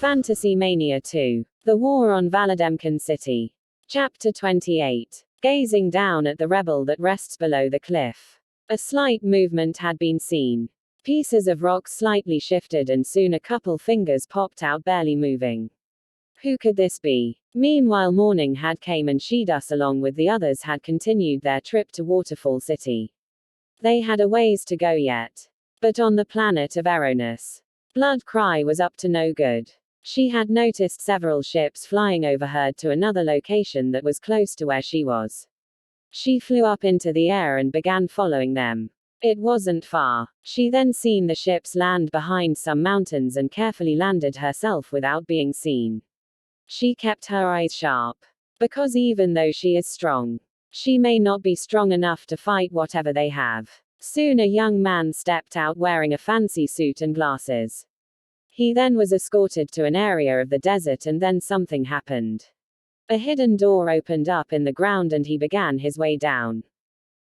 Fantasy Mania 2. The War on Valademkin City. Chapter 28. Gazing down at the rebel that rests below the cliff. A slight movement had been seen. Pieces of rock slightly shifted and soon a couple fingers popped out, barely moving. Who could this be? Meanwhile, morning had come and Shidus along with the others had continued their trip to Waterfall City. They had a ways to go yet. But on the planet of Eronus, Blood Cry was up to no good. She had noticed several ships flying overhead to another location that was close to where she was. She flew up into the air and began following them. It wasn't far. She then seen the ships land behind some mountains and carefully landed herself without being seen. She kept her eyes sharp. Because even though she is strong, she may not be strong enough to fight whatever they have. Soon a young man stepped out wearing a fancy suit and glasses. He then was escorted to an area of the desert and then something happened. A hidden door opened up in the ground and he began his way down.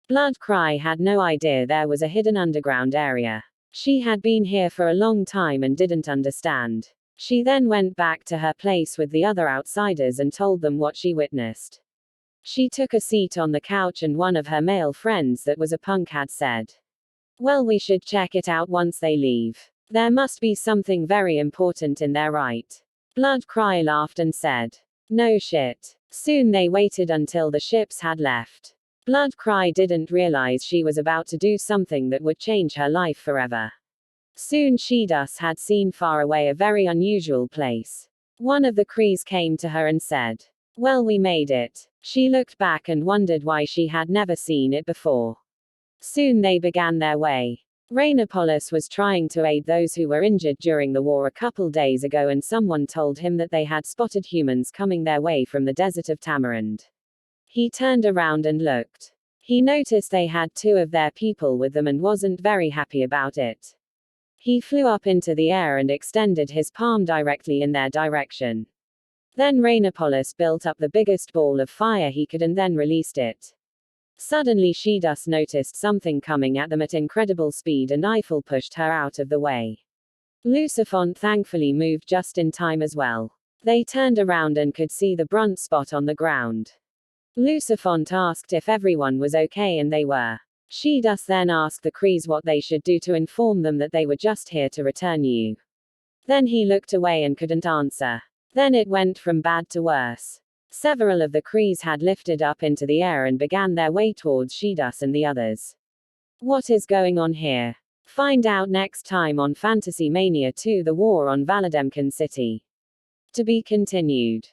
Blood Cry had no idea there was a hidden underground area. She had been here for a long time and didn't understand. She then went back to her place with the other outsiders and told them what she witnessed. She took a seat on the couch and one of her male friends that was a punk had said, "Well, we should check it out once they leave. There must be something very important in there, right?" Blood Cry laughed and said, "No shit." Soon they waited until the ships had left. Blood Cry didn't realize she was about to do something that would change her life forever. Soon Shidus had seen far away a very unusual place. One of the Krees came to her and said, "Well, we made it." She looked back and wondered why she had never seen it before. Soon they began their way. Rainopolis was trying to aid those who were injured during the war a couple days ago and someone told him that they had spotted humans coming their way from the desert of Tamarind. He turned around and looked. He noticed they had two of their people with them and wasn't very happy about it. He flew up into the air and extended his palm directly in their direction. Then Rainopolis built up the biggest ball of fire he could and then released it. Suddenly Shidus noticed something coming at them at incredible speed and Eiffel pushed her out of the way. Lucifont thankfully moved just in time as well. They turned around and could see the brunt spot on the ground. Lucifont asked if everyone was okay and they were. Shidus then asked the Krees what they should do to inform them that they were just here to return you. Then he looked away and couldn't answer. Then it went from bad to worse. Several of the Krees had lifted up into the air and began their way towards Shidus and the others. What is going on here? Find out next time on Fantasy Mania 2: The War on Valademkin City. To be continued.